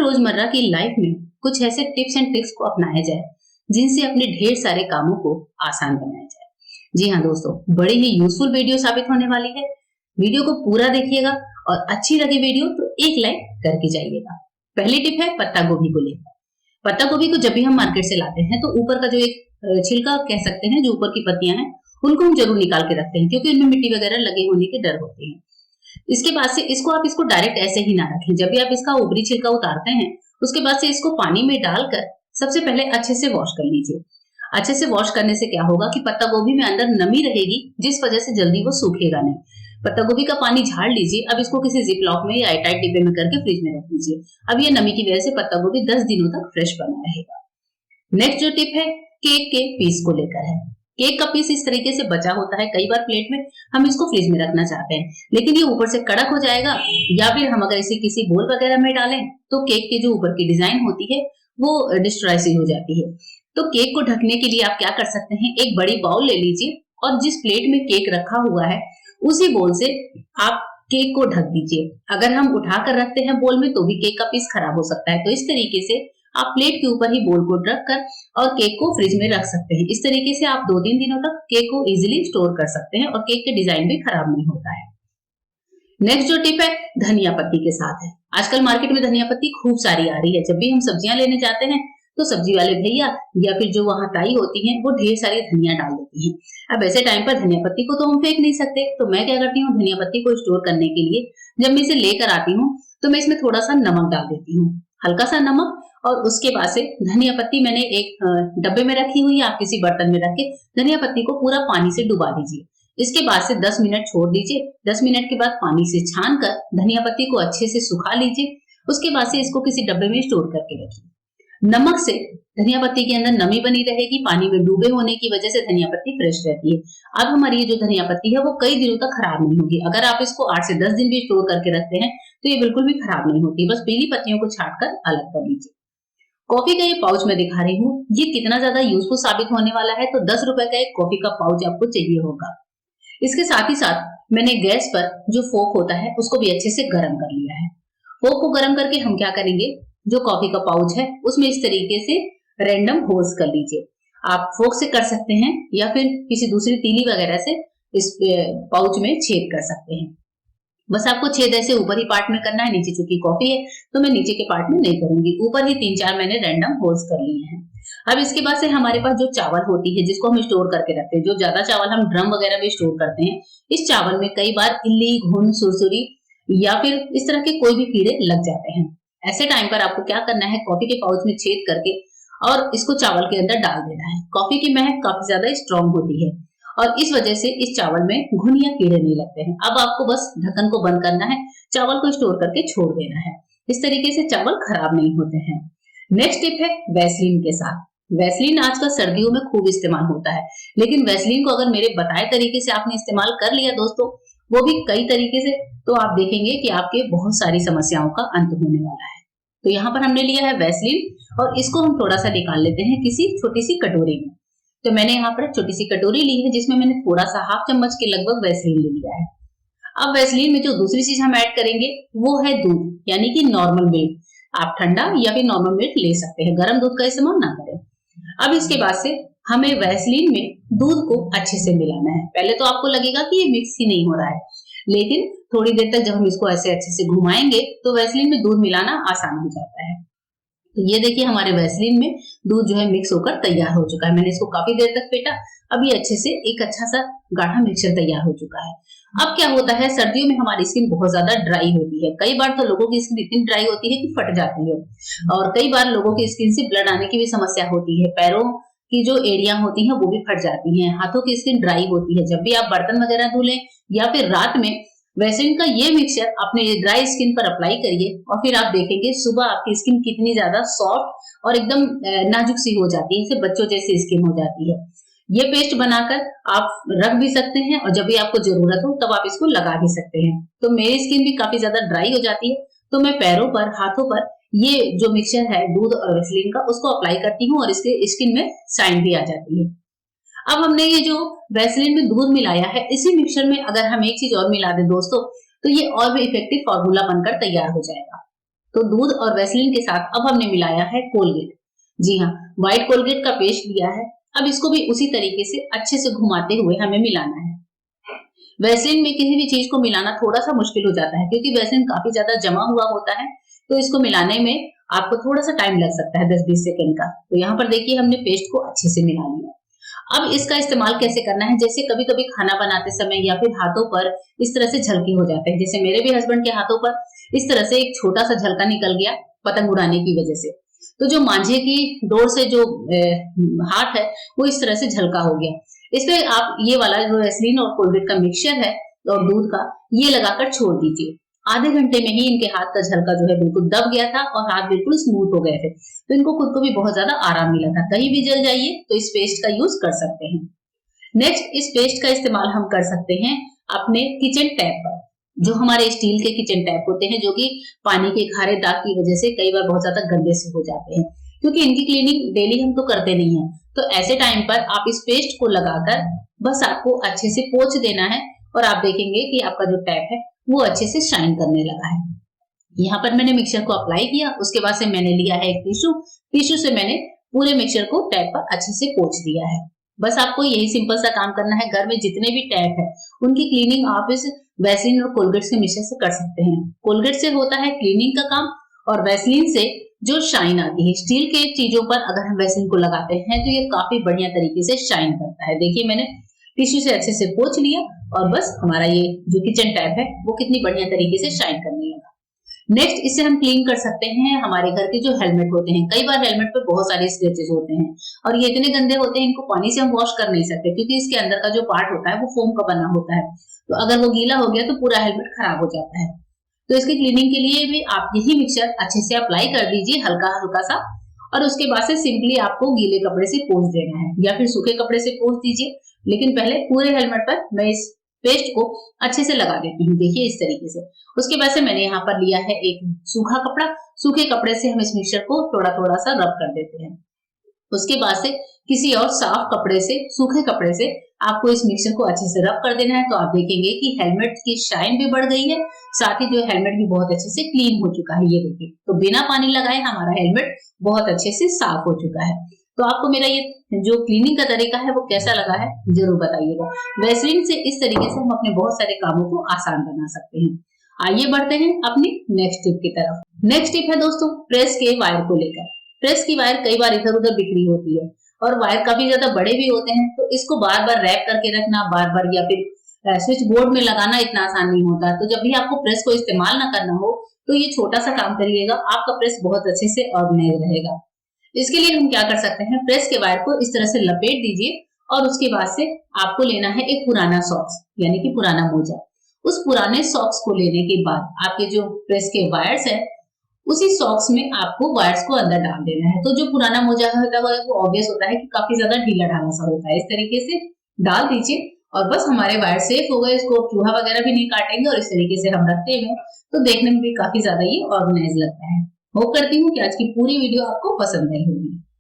रोजमर्रा की लाइफ में कुछ ऐसे टिप्स एंड ट्रिक्स को अपनाया जाए जिनसे अपने ढेर सारे कामों को आसान बनाया जाए। जी हाँ दोस्तों, बड़ी ही यूजफुल वीडियो साबित होने वाली है। वीडियो को पूरा देखिएगा और अच्छी लगे वीडियो तो एक लाइक करके जाइएगा। पहली टिप है पत्ता गोभी को लेकर। पत्ता गोभी को जब भी हम मार्केट से लाते हैं तो ऊपर का जो एक छिलका कह सकते हैं, जो ऊपर की पत्तियां हैं उनको हम जरूर निकाल के रखते हैं क्योंकि उनमें मिट्टी वगैरह लगे होने के डर होते हैं। इसके बाद से इसको डायरेक्ट ऐसे ही ना रखें। जब भी आप इसका ऊपरी छिलका उतारते हैं उसके बाद से इसको पानी में डालकर सबसे पहले अच्छे से वॉश कर लीजिए। अच्छे से वॉश करने से क्या होगा कि पत्ता गोभी में अंदर नमी रहेगी, जिस वजह से जल्दी वो सूखेगा नहीं। पत्ता गोभी का पानी झाड़ लीजिए। अब इसको किसी जिप लॉक में या एयरटाइट डिब्बे में करके फ्रिज में रख दीजिए। अब ये नमी की वजह से पत्ता गोभी 10 दिनों तक फ्रेश बना रहेगा। नेक्स्ट जो टिप है केक के पीस को लेकर है। केक का पीस इस तरीके से बचा होता है, कई बार प्लेट में हम इसको फ्रिज में रखना चाहते हैं लेकिन ये ऊपर से कड़क हो जाएगा, या फिर हम अगर इसे किसी बोल वगैरह में डालें तो केक की जो ऊपर की डिजाइन होती है वो डिस्ट्रॉय सी हो जाती है। तो केक को ढकने के लिए आप क्या कर सकते हैं, एक बड़ी बाउल ले लीजिए और जिस प्लेट में केक रखा हुआ है उसी बोल से आप केक को ढक दीजिए। अगर हम उठाकर रखते हैं बोल में तो भी केक का पीस खराब हो सकता है, तो इस तरीके से आप प्लेट के ऊपर ही बोल को रख कर और केक को फ्रिज में रख सकते हैं। इस तरीके से आप 2-3 दिनों तक केक को इजीली स्टोर कर सकते हैं और केक के डिजाइन भी खराब नहीं होता है। नेक्स्ट जो टिप है धनिया पत्ती के साथ है। आजकल मार्केट में धनिया पत्ती खूब सारी आ रही है। जब भी हम सब्जियां लेने जाते हैं तो सब्जी वाले भैया या फिर जो वहां ताई होती हैं वो ढेर सारी धनिया डाल देती हैं। अब ऐसे टाइम पर धनिया पत्ती को तो हम फेंक नहीं सकते, तो मैं क्या करती हूँ, धनिया पत्ती को स्टोर करने के लिए जब मैं इसे लेकर आती हूँ तो मैं इसमें थोड़ा सा नमक डाल देती हूँ, हल्का सा नमक। और उसके बाद से धनिया पत्ती मैंने एक डब्बे में रखी हुई है, आप किसी बर्तन में रख के धनिया पत्ती को पूरा पानी से डुबा दीजिए। इसके बाद से 10 मिनट छोड़ दीजिए। 10 मिनट के बाद पानी से छान कर धनिया पत्ती को अच्छे से सुखा लीजिए। उसके बाद से इसको किसी डब्बे में स्टोर करके रखिए। नमक से धनिया पत्ती के अंदर नमी बनी रहेगी, पानी में डूबे होने की वजह से धनिया पत्ती फ्रेश रहती है। अब हमारी ये जो धनिया पत्ती है वो कई दिनों तक खराब नहीं होगी। अगर आप इसको 8 से 10 दिन भी स्टोर करके रखते हैं तो ये बिल्कुल भी खराब नहीं होती। बस पीली पत्तियों को छांट कर अलग कर लीजिए। कॉफी का ये पाउच मैं दिखा रही हूँ, ये कितना ज्यादा यूजफुल साबित होने वाला है। तो 10 रुपए का एक कॉफी का पाउच आपको चाहिए होगा। इसके साथ ही साथ मैंने गैस पर जो फोक होता है उसको भी अच्छे से गर्म कर लिया है। फोक को गर्म करके हम क्या करेंगे, जो कॉफी का पाउच है उसमें इस तरीके से रैंडम होल्स कर लीजिए। आप फोक से कर सकते हैं या फिर किसी दूसरी तीली वगैरह से इस पाउच में छेद कर सकते हैं। बस आपको छेद ऐसे ऊपर ही पार्ट में करना है। नीचे चूंकि कॉफी है तो मैं नीचे के पार्ट में नहीं करूंगी, ऊपर ही 3-4 मैंने रैंडम होल्स कर लिए हैं। अब इसके बाद से हमारे पास जो चावल होती है जिसको हम स्टोर करके रखते हैं, जो ज्यादा चावल हम ड्रम वगैरह में स्टोर करते हैं, इस चावल में कई बार इल्ली, घुन, सुरसुरी या फिर इस तरह के कोई भी कीड़े लग जाते हैं। ऐसे टाइम पर आपको क्या करना है, कॉफी के पाउच में छेद करके और इसको चावल के अंदर डाल देना है। कॉफी की महक काफी ज्यादा स्ट्रॉन्ग होती है और इस वजह से इस चावल में घुन या कीड़े नहीं लगते हैं। अब आपको बस ढक्कन को बंद करना है, चावल को स्टोर करके छोड़ देना है। इस तरीके से चावल खराब नहीं होते हैं। नेक्स्ट टिप है वैसलीन के साथ। वैसलीन आजकल सर्दियों में खूब इस्तेमाल होता है, लेकिन वैसलीन को अगर मेरे बताए तरीके से आपने इस्तेमाल कर लिया दोस्तों, वो भी कई तरीके से, तो आप देखेंगे कि आपके बहुत सारी समस्याओं का अंत होने वाला है। तो यहाँ पर हमने लिया है वैसलीन और इसको हम थोड़ा सा निकाल लेते हैं किसी छोटी सी कटोरी में। तो मैंने यहाँ पर छोटी सी कटोरी ली है जिसमें मैंने थोड़ा सा ½ चम्मच के लगभग वैसलीन ले लिया है। अब वैसलीन में जो दूसरी चीज हम ऐड करेंगे वो है दूध, यानी कि नॉर्मल मिल्क। आप ठंडा या फिर नॉर्मल मिल्क ले सकते हैं, गर्म दूध का इस्तेमाल ना करें। अब इसके बाद से हमें वैसलीन में दूध को अच्छे से मिलाना है। पहले तो आपको लगेगा कि ये मिक्स ही नहीं हो रहा है, लेकिन थोड़ी देर तक जब हम इसको ऐसे अच्छे से घुमाएंगे तो वैसलीन में दूध मिलाना आसान हो जाता है। तो ये देखिए हमारे वैसलीन में दूध जो है मिक्स होकर तैयार हो चुका है। मैंने इसको काफी देर तक फेंटा, अब ये अच्छे से एक अच्छा सा गाढ़ा मिक्सचर तैयार हो चुका है। अब क्या होता है, सर्दियों में हमारी स्किन बहुत ज्यादा ड्राई होती है। कई बार तो लोगों की स्किन इतनी ड्राई होती है कि फट जाती है और कई बार लोगों की स्किन से ब्लड आने की भी समस्या होती है। पैरों की जो एड़ियां होती हैं वो भी फट जाती हैं। हाथों की स्किन ड्राई होती है। जब भी आप बर्तन वगैरह धुलें या फिर रात में वैसलीन का ये मिक्सचर अपने ड्राई स्किन पर अप्लाई करिए और फिर आप देखेंगे सुबह आपकी स्किन कितनी ज्यादा सॉफ्ट और एकदम नाजुक सी हो जाती है, जैसे बच्चों जैसी स्किन हो जाती है। ये पेस्ट बनाकर आप रख भी सकते हैं और जब भी आपको जरूरत हो तब आप इसको लगा भी सकते हैं। तो मेरी स्किन भी काफी ज्यादा ड्राई हो जाती है तो मैं पैरों पर, हाथों पर ये जो मिक्सचर है दूध और वैसलीन का उसको अप्लाई करती हूँ और इसके स्किन में शाइन भी आ जाती है। अब हमने ये जो वैसलीन में दूध मिलाया है, इसी मिक्सचर में अगर हम एक चीज और मिला दें दोस्तों तो ये और भी इफेक्टिव फॉर्मूला बनकर तैयार हो जाएगा। तो दूध और वैसलीन के साथ अब हमने मिलाया है कोलगेट। जी हाँ, व्हाइट कोलगेट का पेस्ट लिया है। अब इसको भी उसी तरीके से अच्छे से घुमाते हुए हमें मिलाना है। वैसलीन में किसी भी चीज को मिलाना थोड़ा सा मुश्किल हो जाता है क्योंकि वैसलीन काफी ज्यादा जमा हुआ होता है, तो इसको मिलाने में आपको थोड़ा सा टाइम लग सकता है, 10-20 सेकंड का। तो यहाँ पर देखिए हमने पेस्ट को अच्छे से मिला लिया। अब इसका इस्तेमाल कैसे करना है, जैसे कभी कभी खाना बनाते समय या फिर हाथों पर इस तरह से झलके हो जाते हैं, जैसे मेरे भी हस्बैंड के हाथों पर इस तरह से एक छोटा सा झलका निकल गया पतंग उड़ाने की वजह से। तो जो मांझे की डोर से जो हाथ है वो इस तरह से झलका हो गया। इसमें आप ये वाला जो वैसलीन और कोलगेट का मिक्सचर है और दूध का, ये लगाकर छोड़ दीजिए। आधे घंटे में ही इनके हाथ का झलका जो है बिल्कुल दब गया था और हाथ बिल्कुल स्मूथ हो गए थे, तो इनको खुद को भी बहुत ज्यादा आराम मिला था। कहीं भी जल जाइए तो इस पेस्ट का यूज कर सकते हैं। नेक्स्ट, इस पेस्ट का इस्तेमाल हम कर सकते हैं अपने किचन टैप पर। जो हमारे स्टील के किचन टैप होते हैं, जो कि पानी के खारे दाग की वजह से कई बार बहुत ज्यादा गंदे से हो जाते हैं, क्योंकि इनकी क्लीनिंग डेली हम तो करते नहीं है। तो ऐसे टाइम पर आप इस पेस्ट को लगाकर बस आपको अच्छे से पोंछ देना है और आप देखेंगे कि आपका जो टैप है वो अच्छे से शाइन करने लगा है। यहाँ पर मैंने मिक्सचर को अप्लाई किया, उसके बाद से मैंने लिया है एक टिश्यू से मैंने पूरे मिक्सचर को टैप पर अच्छे से पोंछ दिया है। बस आपको यही सिंपल सा काम करना है। घर में जितने भी टैप है उनकी क्लीनिंग आप इस वैसलीन और कोलगेट के मिक्सचर से कर सकते हैं। कोलगेट से होता है क्लीनिंग का काम और वैसलीन से जो शाइन आती है। स्टील के चीजों पर अगर हम वैसलीन को लगाते हैं तो ये काफी बढ़िया तरीके से शाइन करता है। देखिए मैंने टिश्यू से अच्छे से पोंछ लिया और बस हमारा ये जो किचन टैप है वो कितनी बढ़िया तरीके से शाइन करने लगा। नेक्स्ट, इससे हम क्लीन कर सकते हैं हमारे घर के जो हेलमेट होते हैं। कई बार हेलमेट पे बहुत सारे स्क्रैचेस होते हैं और ये इतने गंदे होते हैं, इनको पानी से हम वॉश कर नहीं सकते क्योंकि इसके अंदर का जो पार्ट होता है वो फोम का बना होता है। तो अगर वो गीला हो गया तो पूरा हेलमेट खराब हो जाता है। तो इसकी क्लीनिंग के लिए भी आप यही मिक्सचर अच्छे से अप्लाई कर दीजिए, हल्का हल्का सा, और उसके बाद से सिंपली आपको गीले कपड़े से पोंछ देना है या फिर सूखे कपड़े से पोंछ दीजिए। लेकिन पहले पूरे हेलमेट पर मैं इस पेस्ट को अच्छे से लगा देती हूँ, देखिए इस तरीके से। उसके बाद से मैंने यहाँ पर लिया है एक सूखा कपड़ा। सूखे कपड़े से हम इस मिक्सचर को थोड़ा थोड़ा सा रब कर देते हैं। उसके बाद से किसी और साफ कपड़े से, सूखे कपड़े से आपको इस मिक्सचर को अच्छे से रब कर देना है। तो आप देखेंगे कि हेलमेट की शाइन भी बढ़ गई है, साथ ही जो हेलमेट भी बहुत अच्छे से क्लीन हो चुका है। ये देखिए, तो बिना पानी लगाए हमारा हेलमेट बहुत अच्छे से साफ हो चुका है। तो आपको मेरा ये जो क्लीनिंग का तरीका है वो कैसा लगा है जरूर बताइएगा। वैसलीन से इस तरीके से हम अपने बहुत सारे कामों को आसान बना सकते हैं। आइए बढ़ते हैं अपनी नेक्स्ट टिप की तरफ। नेक्स्ट टिप है दोस्तों प्रेस के वायर को लेकर। प्रेस की वायर कई बार इधर उधर बिखरी होती है और वायर काफी ज्यादा बड़े भी होते हैं, तो इसको बार बार रैप करके रखना, बार बार या फिर स्विच बोर्ड में लगाना इतना आसान नहीं होता। तो जब भी आपको प्रेस को इस्तेमाल ना करना हो तो ये छोटा सा काम करिएगा, आपका प्रेस बहुत अच्छे से ऑर्गेनाइज रहेगा। इसके लिए हम क्या कर सकते हैं, प्रेस के वायर को इस तरह से लपेट दीजिए और उसके बाद से आपको लेना है एक पुराना सॉक्स यानी कि पुराना मोजा। उस पुराने सॉक्स को लेने के बाद आपके जो प्रेस के वायर्स है उसी सॉक्स में आपको वायर्स को अंदर डाल देना है। तो जो पुराना मोजा होता है वो ऑब्वियस होता है कि काफी ज्यादा ढीला ढाला सा होता है। इस तरीके से डाल दीजिए और बस हमारे वायर सेफ हो गए। इसको चूहा वगैरह भी नहीं काटेंगे और इस तरीके से हम रखते हैं तो देखने में भी काफी ज्यादा ये ऑर्गेनाइज लगता है। होप करती हूँ कि आज की पूरी वीडियो आपको पसंद आई होगी।